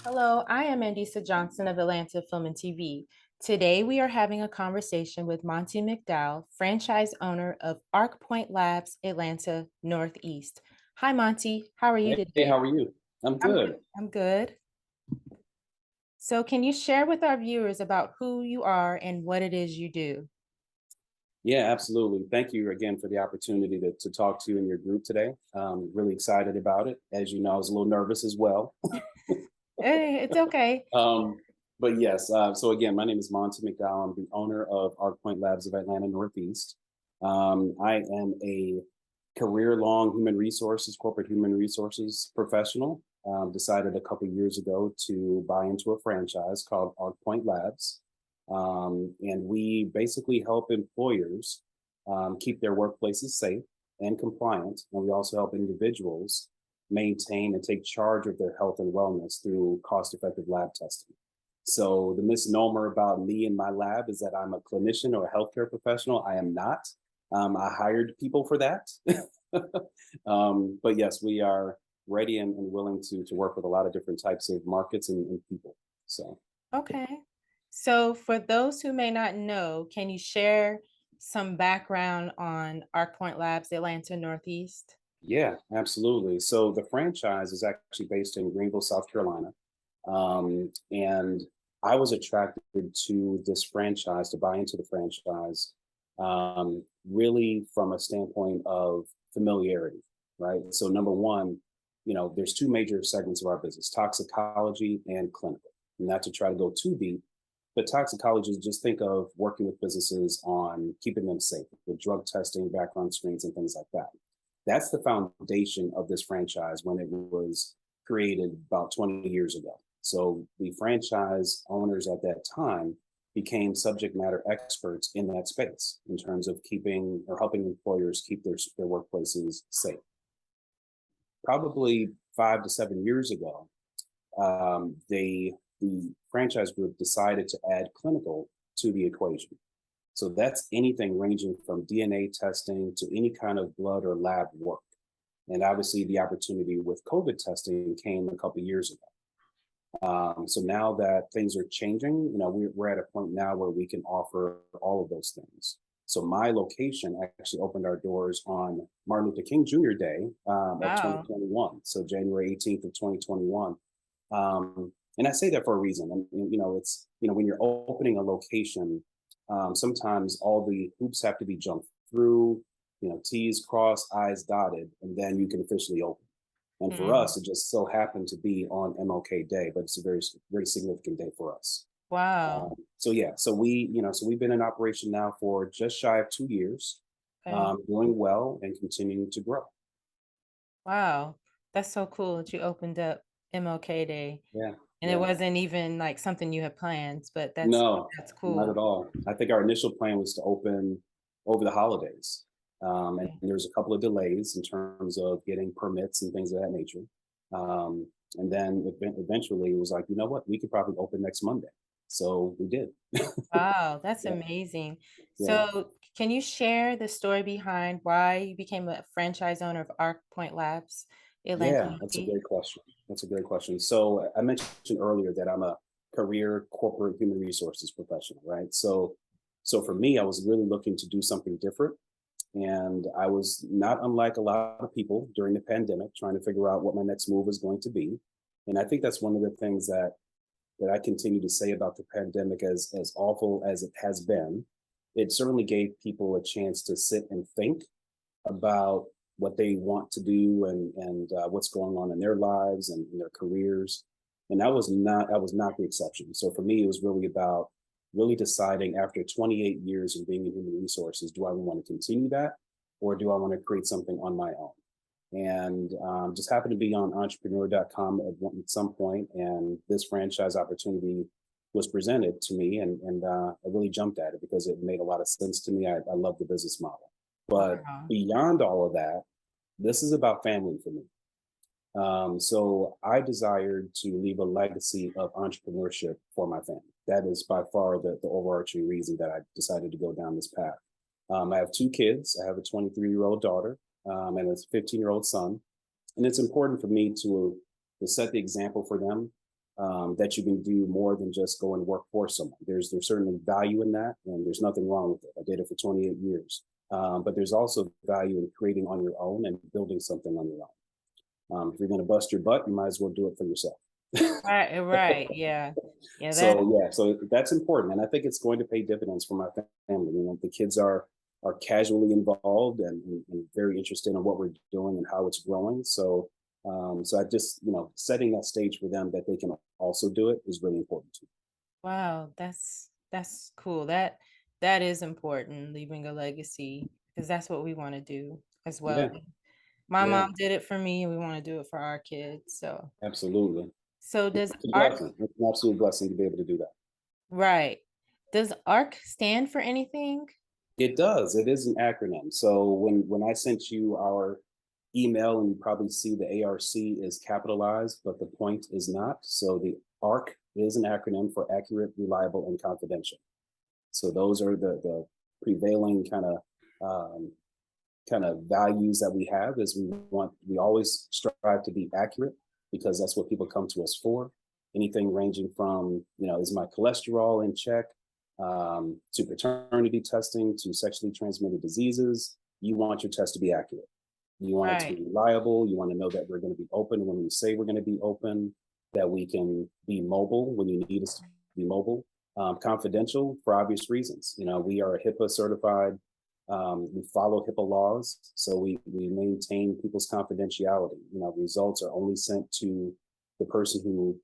Hello, I am Andisa Johnson of Atlanta Film and TV. Today we are having a conversation with Monte McDowell, franchise owner of ARCpoint Labs, Atlanta Northeast. Hi, Monty. How are you Hey, today? how are you? I'm I'm good. good. I'm good. So, can you share with our viewers about who you are and what it is you do? Yeah, absolutely. Thank you again for the opportunity to talk to you and your group today. Really excited about it. As you know, I was a little nervous as well. Hey, it's okay. Um, but yes, so again, my name is Monte McDowell. I'm the owner of ArcPoint Labs of Atlanta Northeast. I am a career-long corporate human resources professional. Decided a couple years ago to buy into a franchise called ArcPoint Labs. And we basically help employers keep their workplaces safe and compliant. And we also help individuals maintain and take charge of their health and wellness through cost effective lab testing. So, the misnomer about me and my lab is that I'm a clinician or a healthcare professional. I am not. I hired people for that. But yes, we are ready and willing to work with a lot of different types of markets and people. So, Okay. So, for those who may not know, can you share some background on ArcPoint Labs, Atlanta Northeast? yeah, absolutely. So the franchise is actually based in Greenville, South Carolina. And I was attracted to this franchise, to buy into the franchise, really from a standpoint of familiarity, right? So, number one, there's two major segments of our business: toxicology and clinical. Not to try to go too deep, but toxicology is just think of working with businesses on keeping them safe with drug testing, background screens, and things like that. That's the foundation of this franchise when it was created about 20 years ago. So the franchise owners at that time became subject matter experts in that space in terms of keeping or helping employers keep their workplaces safe. Probably 5 to 7 years ago, the franchise group decided to add clinical to the equation. So that's anything ranging from DNA testing to any kind of blood or lab work. And obviously, the opportunity with COVID testing came a couple of years ago. So now that things are changing, we're at a point now where we can offer all of those things. So my location actually opened our doors on Martin Luther King Jr. Day of Wow. 2021. So January 18th of 2021. And I say that for a reason. And, it's, when you're opening a location, sometimes all the hoops have to be jumped through, T's crossed, I's dotted, and then you can officially open. And for Mm. us, it just so happened to be on MLK Day, but it's a very, very significant day for us. Wow. So yeah, so we've been in operation now for just shy of 2 years, Okay. doing well and continuing to grow. Wow. That's so cool that you opened up MLK Day. Yeah, And it yeah. wasn't even like something you had planned, but No, that's not cool. at all. I think our initial plan was to open over the holidays. And Okay. there's a couple of delays in terms of getting permits and things of that nature. And then eventually it was like, you know what, we could probably open next Monday. So we did. Wow, that's Yeah, amazing. yeah. So, can you share the story behind why you became a franchise owner of ArcPoint Labs, Atlanta Yeah, that's a Northeast? great question. That's a great question. So I mentioned earlier that I'm a career corporate human resources professional, right? So for me, I was really looking to do something different. And I was not unlike a lot of people during the pandemic, trying to figure out what my next move was going to be. And I think that's one of the things that I continue to say about the pandemic, as awful as it has been. It certainly gave people a chance to sit and think about what they want to do and what's going on in their lives and in their careers. And that was not the exception. So for me, it was really about really deciding after 28 years of being in human resources, do I want to continue that or do I want to create something on my own? And just happened to be on entrepreneur.com at some point, and this franchise opportunity was presented to me, and I really jumped at it because it made a lot of sense to me. I love the business model. But Wow. beyond all of that, this is about family for me. So I desired to leave a legacy of entrepreneurship for my family. That is by far the overarching reason that I decided to go down this path. I have two kids. I have a 23-year-old daughter and a 15-year-old son. And it's important for me to set the example for them that you can do more than just go and work for someone. There's certainly value in that, and there's nothing wrong with it. I did it for 28 years. But there's also value in creating on your own and building something on your own. If you're going to bust your butt, you might as well do it for yourself. Right, right. Yeah. Yeah, that So that's important, and I think it's going to pay dividends for my family. The kids are casually involved and very interested in what we're doing and how it's growing. So I just setting that stage for them that they can also do it is really important to wow, that's cool. That is important, leaving a legacy, because that's what we want to do as me. well. Yeah, My yeah, mom did it for me, and we want to do it for our kids. absolutely. So does It's a ARC blessing. It's an absolute blessing to be able to do that. right. Does ARC stand for anything? It does. It is an acronym. So when I sent you our email, and you probably see the ARC is capitalized, but the point is not. So the ARC is an acronym for accurate, reliable, and confidential. So those are the prevailing um, kind of values that we have. Is we always strive to be accurate because that's what people come to us for. Anything ranging from is my cholesterol in check, to paternity testing, to sexually transmitted diseases. You want your test to be accurate. You want it to Right, be reliable. You want to know that we're going to be open when we say we're going to be open, that we can be mobile when you need us to be mobile. Confidential for obvious reasons. We are HIPAA certified. We follow HIPAA laws, so we maintain people's confidentiality. Results are only sent to the person who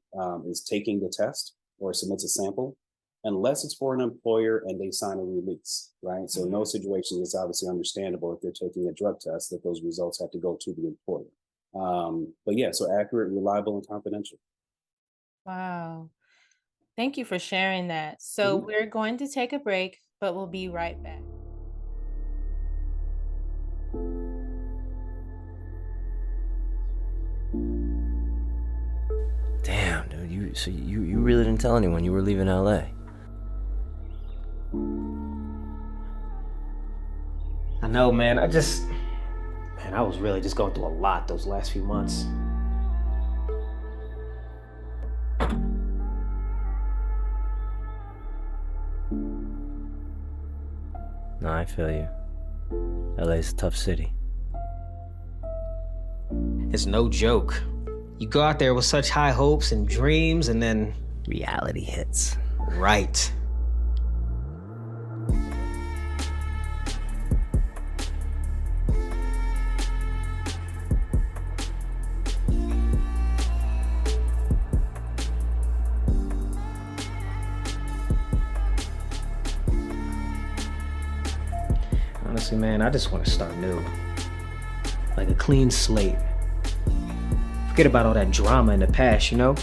is taking the test or submits a sample, unless it's for an employer and they sign a release, right? So in mhm. those situations, it's obviously understandable if they're taking a drug test that those results have to go to the employer. But yeah, so accurate, reliable, and confidential. Wow. Thank you for sharing that. So Mhm. we're going to take a break, but we'll be right back. Damn, dude, you really didn't tell anyone you were leaving LA. I know, man. Man, I was really just going through a lot those last few months. No, I feel you. LA's a tough city. It's no joke. You go out there with such high hopes and dreams, and then, Reality hits. right. Honestly, man, I just want to start new. Like a clean slate. Forget about all that drama in the past, you know?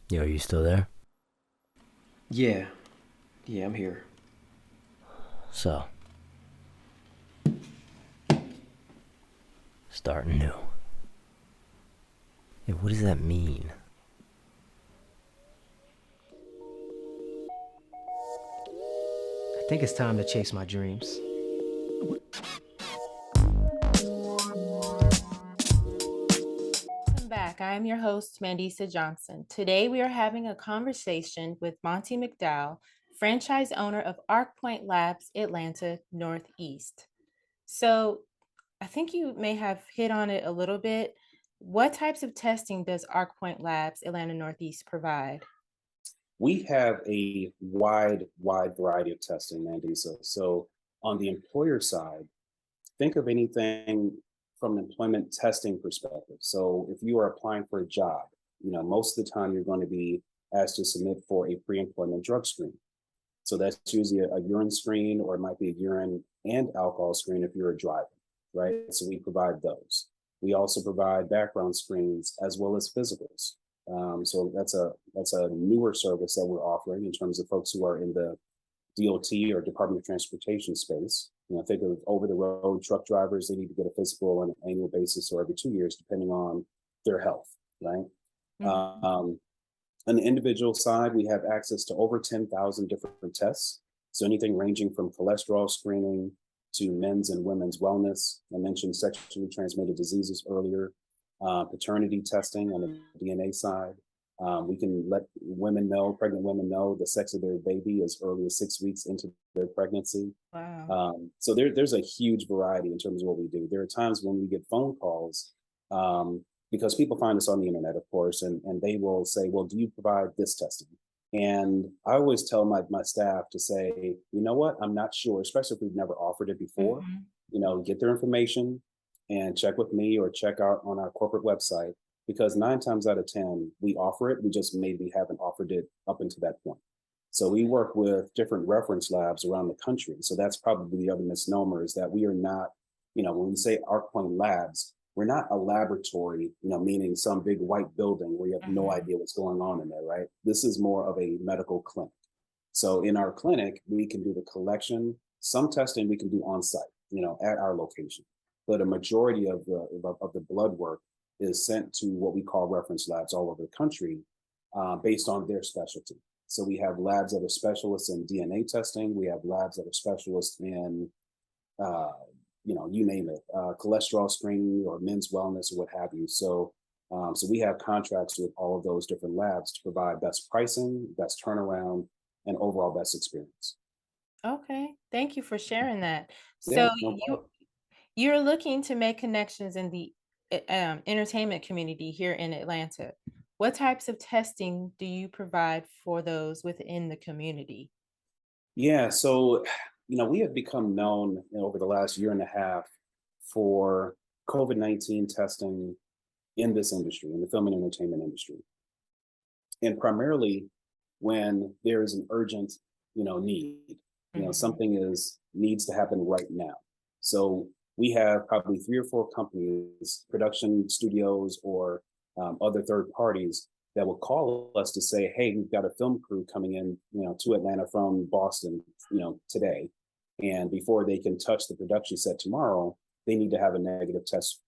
Yo, you still there? Yeah. Yeah, I'm here. So, starting new. Yeah, what does that mean? I think it's time to chase my dreams. Welcome back. I am your host, Mandisa Johnson. Today, we are having a conversation with Monte McDowell, franchise owner of ARCpoint Labs, Atlanta Northeast. So, I think you may have hit on it a little bit. What types of testing does ARCpoint Labs, Atlanta Northeast provide? We have a wide variety of testing, Mandy. So on the employer side, think of anything from an employment testing perspective. So if you are applying for a job, most of the time you're going to be asked to submit for a pre-employment drug screen. So that's usually a urine screen, or it might be a urine and alcohol screen if you're a driver, right? So we provide those. We also provide background screens as well as physicals. So that's a newer service that we're offering in terms of folks who are in the DOT or Department of Transportation space. Think of over the road truck drivers, they need to get a physical on an annual basis or every 2 years, depending on their health, right? Mhm. Um, on the individual side, we have access to over 10,000 different tests. So anything ranging from cholesterol screening to men's and women's wellness. I mentioned sexually transmitted diseases earlier, paternity testing on the DNA side. We can let women know, pregnant women know the sex of their baby as early as 6 weeks into their pregnancy. Wow. So there's a huge variety in terms of what we do. There are times when we get phone calls because people find us on the internet, of course, and they will say, well, do you provide this testing? And I always tell my staff to say, you know what, I'm not sure, especially if we've never offered it before. Mhm. Get their information and check with me or check out on our corporate website because 9 times out of 10, we offer it. We just maybe haven't offered it up until that point. So we work with different reference labs around the country. So that's probably the other misnomer is that we are not, when we say ARCpoint Labs, we're not a laboratory, meaning some big white building where you have no Mhm. idea what's going on in there, right? This is more of a medical clinic. So in our clinic, we can do the collection, some testing we can do on site, at our location. But a majority of the blood work is sent to what we call reference labs all over the country based on their specialty. So we have labs that are specialists in DNA testing. We have labs that are specialists in, uh, you name it, cholesterol screening or men's wellness or what have you. So we have contracts with all of those different labs to provide best pricing, best turnaround, and overall best experience. Okay. Thank you for sharing that. Yeah, So no problem. you're looking to make connections in the entertainment community here in Atlanta. What types of testing do you provide for those within the community? Yeah, so we have become known over the last year and a half for COVID-19 testing in this industry, in the film and entertainment industry. And primarily when there is an urgent, need, Mhm. something needs to happen right now. So we have probably 3 or 4 companies, production studios or other third parties that will call us to say, hey, we've got a film crew coming in, to Atlanta from Boston, today. And before they can touch the production set tomorrow, they need to have a negative test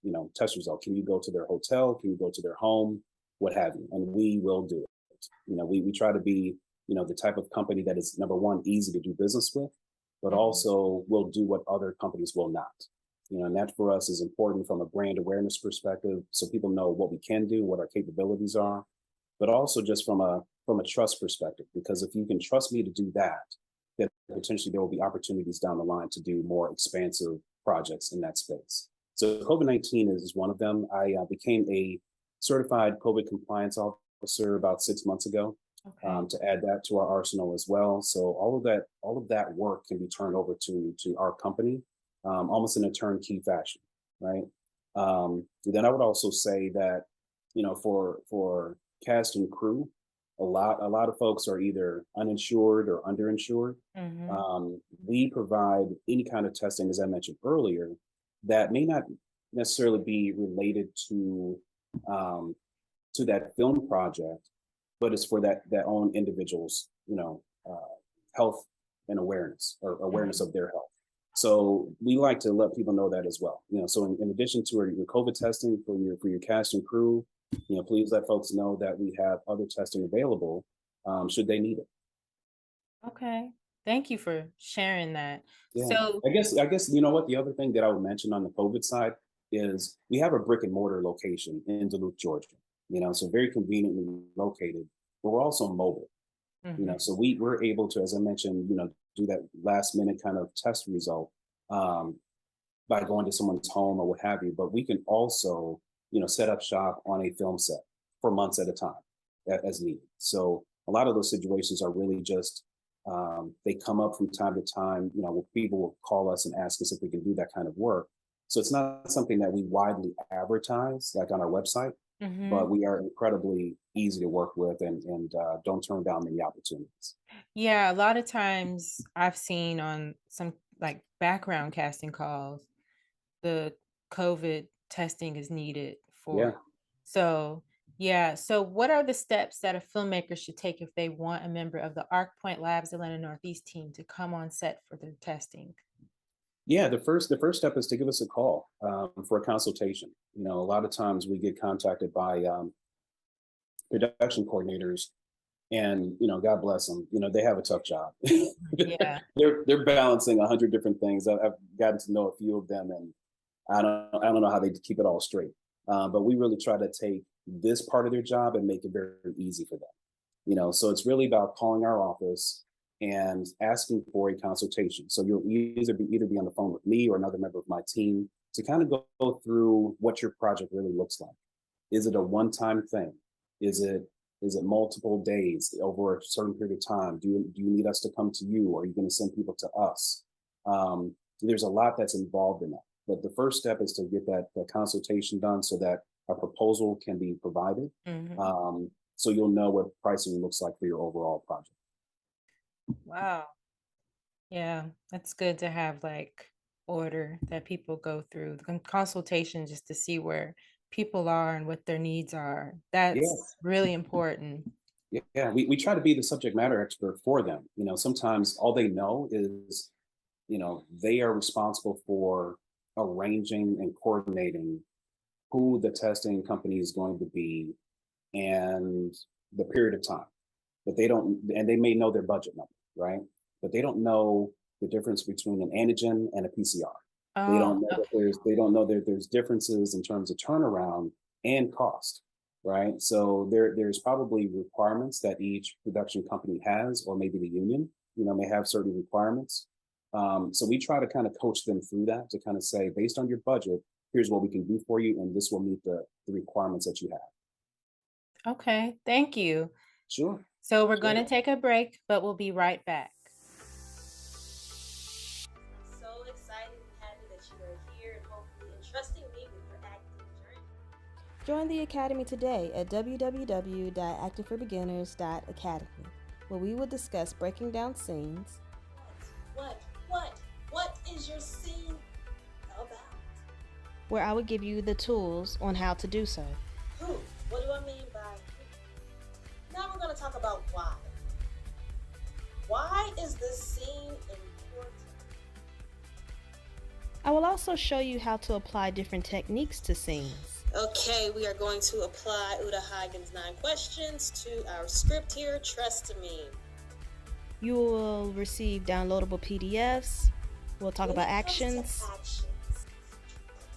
result. Can you go to their hotel? Can you go to their home? What have you? And we will do it. We try to be, the type of company that is number one, easy to do business with, but Mhm. also will do what other companies will not. And that for us is important from a brand awareness perspective, so people know what we can do, what our capabilities are, but also just from a trust perspective. Because if you can trust me to do that, then potentially there will be opportunities down the line to do more expansive projects in that space. So COVID-19 is one of them. I became a certified COVID compliance officer about 6 months ago Okay. to add that to our arsenal as well. So all of that work can be turned over to our company, almost in a turnkey fashion, right? Then I would also say that for cast and crew, a lot of folks are either uninsured or underinsured. Mhm. We provide any kind of testing, as I mentioned earlier, that may not necessarily be related um, to that film project, but it's for that own individual's, health and awareness or awareness Mhm. of their health. So we like to let people know that as well. So in addition to your COVID testing for your cast and crew, please let folks know that we have other testing available should they need it. Okay. Thank you for sharing that. Yeah, So, I guess you know what the other thing that I would mention on the COVID side is we have a brick and mortar location in Duluth, Georgia. So very conveniently located, but we're also mobile. mhm. So we're able to, as I mentioned, do that last minute kind of test result um, by going to someone's home or what have you. But we can also, set up shop on a film set for months at a time as needed. So a lot of those situations are really just they come up from time to time. Where people will call us and ask us if we can do that kind of work. So it's not something that we widely advertise like on our website, but Mhm. we are incredibly easy to work with and don't turn down many opportunities. Yeah, a lot of times I've seen on some like background casting calls, the COVID testing is needed Yeah. for. So, yeah. So, what are the steps that a filmmaker should take if they want a member of the ARCpoint Labs Atlanta Northeast team to come on set for their testing? Yeah, the first step is to give us a call for a consultation. A lot of times we get contacted by production coordinators, and God bless them. They have a tough job. Yeah. They're balancing 100 different things. I've gotten to know a few of them, and I don't know how they keep it all straight. But we really try to take this part of their job and make it very easy for them. So it's really about calling our office and asking for a consultation. So you'll either be on the phone with me or another member of my team to kind of go through what your project really looks like. Is it a one-time thing? Is it multiple days over a certain period of time? Do you need us to come to you, or are you going to send people to us? There's a lot that's involved in that. But the first step is to get that consultation done so that a proposal can be provided. Mhm. So you'll know what pricing looks like for your overall project. Wow. Yeah, that's good to have like order that people go through, the consultation just to see where people are and what their needs are. Yeah, That's really important. yeah. We try to be the subject matter expert for them. Sometimes all they know is, they are responsible for arranging and coordinating who the testing company is going to be and the period of time. But they don't, and they may know their budget number, right? But they don't know the difference between an antigen and a PCR. Oh, okay. They don't know that there's differences in terms of turnaround and cost, right? So there's probably requirements that each production company has, or maybe the union, may have certain requirements. So we try to kind of coach them through that to kind of say, based on your budget, here's what we can do for you, and this will meet the requirements that you have. Okay, thank you. Sure. So we're going Sure. to take a break, but we'll be right back. So excited and happy that you are here and hopefully entrusting me with your acting journey. Join the Academy today at www.actingforbeginners.academy, where we will discuss breaking down scenes, What is your scene about? where I will give you the tools on how to do so. Who? What do I mean by who? Now we're going to talk about why. Why is this scene important? I will also show you how to apply different techniques to scenes. Okay, we are going to apply Uda Hagen's 9 questions to our script here. Trust me. You will receive downloadable PDFs. We'll talk about When it comes to actions. actions,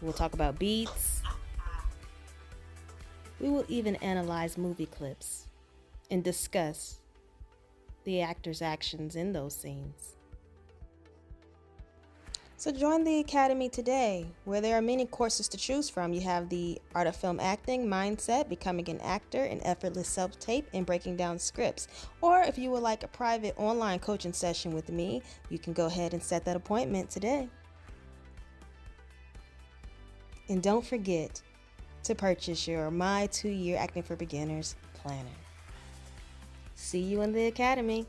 We'll talk about beats. We will even analyze movie clips and discuss the actors' actions in those scenes. So join the Academy today, where there are many courses to choose from. You have the Art of Film Acting, Mindset, Becoming an Actor, and Effortless Self-Tape, and Breaking Down Scripts. Or if you would like a private online coaching session with me, you can go ahead and set that appointment today. And don't forget to purchase your My 2-Year Acting for Beginners planner. See you in the Academy.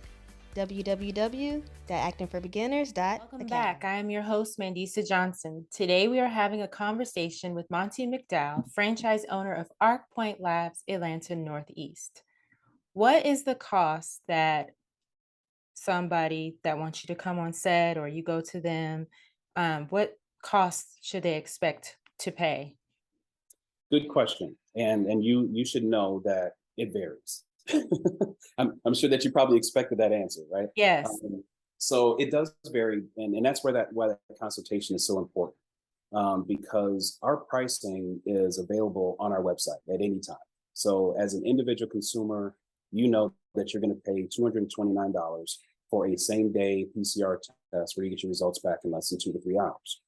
www.actingforbeginners.academy. Welcome back. I am your host, Mandisa Johnson. Today we are having a conversation with Monte McDowell, franchise owner of ARCpoint Labs, Atlanta Northeast. What is the cost that somebody that wants you to come on set or you go to them, what costs should they expect to pay? Good question, and you should know that it varies. I'm sure that you probably expected that answer, right? Yes. So it does vary, and that's why that consultation is so important, because our pricing is available on our website at any time. So as an individual consumer, you know that you're going to pay $229 for a same-day PCR test where you get your results back in less than 2 to 3 hours.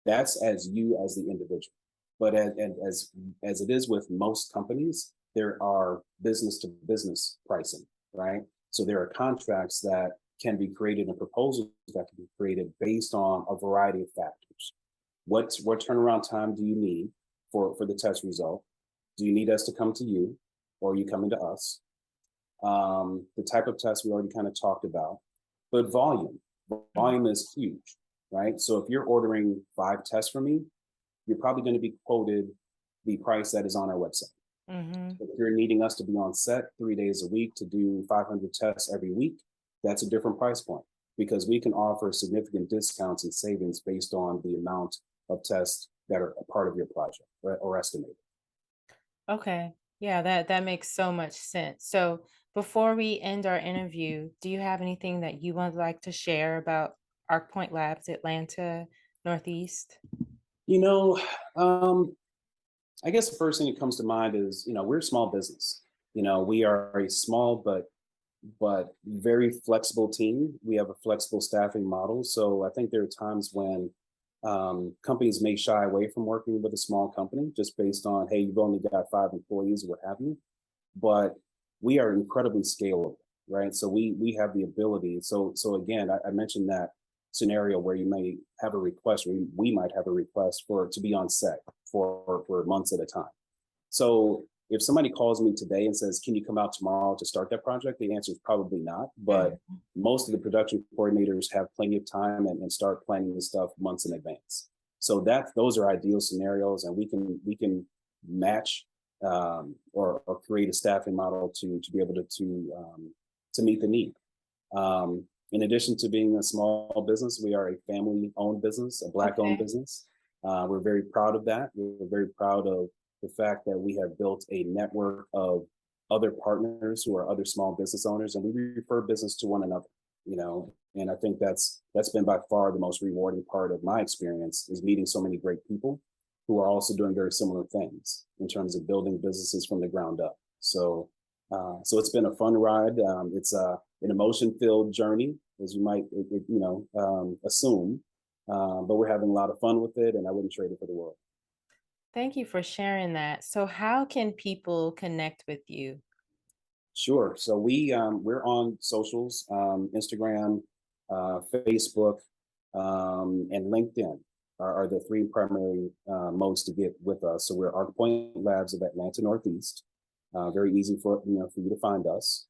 That's as you as the individual. But as it is with most companies, there are business to business pricing, right? So there are contracts that can be created and proposals that can be created based on a variety of factors. What turnaround time do you need for the test result? Do you need us to come to you, or are you coming to us? The type of test we already kind of talked about, but volume is huge, right? So if you're ordering 5 tests from me, you're probably going to be quoted the price that is on our website. Mm-hmm. If you're needing us to be on set 3 days a week to do 500 tests every week, that's a different price point because we can offer significant discounts and savings based on the amount of tests that are a part of your project, right, or estimated. Okay. Yeah, that makes so much sense. So before we end our interview, do you have anything that you would like to share about ArcPoint Labs Atlanta Northeast? You know, um, I guess the first thing that comes to mind is, we're a small business. We are a small but very flexible team. We have a flexible staffing model. So I think there are times when companies may shy away from working with a small company just based on, hey, you've only got 5 employees, what have you. But we are incredibly scalable, right? So we have the ability. So again, I mentioned that scenario where you may have a request, or we might have a request for to be on set for months at a time. So if somebody calls me today and says, can you come out tomorrow to start that project? The answer is probably not. But most of the production coordinators have plenty of time and start planning this stuff months in advance. So those are ideal scenarios, and we can match or create a staffing model to be able to meet the need. In addition to being a small business, we are a family-owned business, a Black-owned Okay. business. We're very proud of that. We're very proud of the fact that we have built a network of other partners who are other small business owners, and we refer business to one another. And I think that's been by far the most rewarding part of my experience, is meeting so many great people who are also doing very similar things in terms of building businesses from the ground up. So it's been a fun ride. It's an emotion-filled journey, as you might assume, but we're having a lot of fun with it, and I wouldn't trade it for the world. Thank you for sharing that. So how can people connect with you? Sure. So we're on socials, Instagram, Facebook, and LinkedIn are the three primary modes to get with us. So we're ARCpoint Labs of Atlanta Northeast. Very easy for you to find us.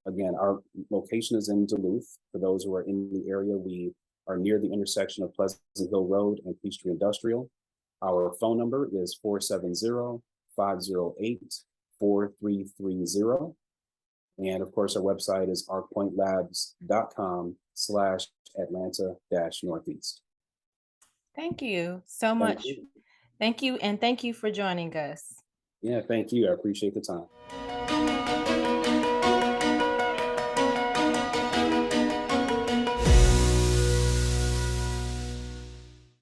Again, our location is in Duluth. For those who are in the area, we are near the intersection of Pleasant Hill Road and Peachtree Industrial. Our phone number is 470-508-4330. And of course, our website is arcpointlabs.com/Atlanta-Northeast. Thank you so Thank much. you. Thank you, and thank you for joining us. Yeah, thank you. I appreciate the time.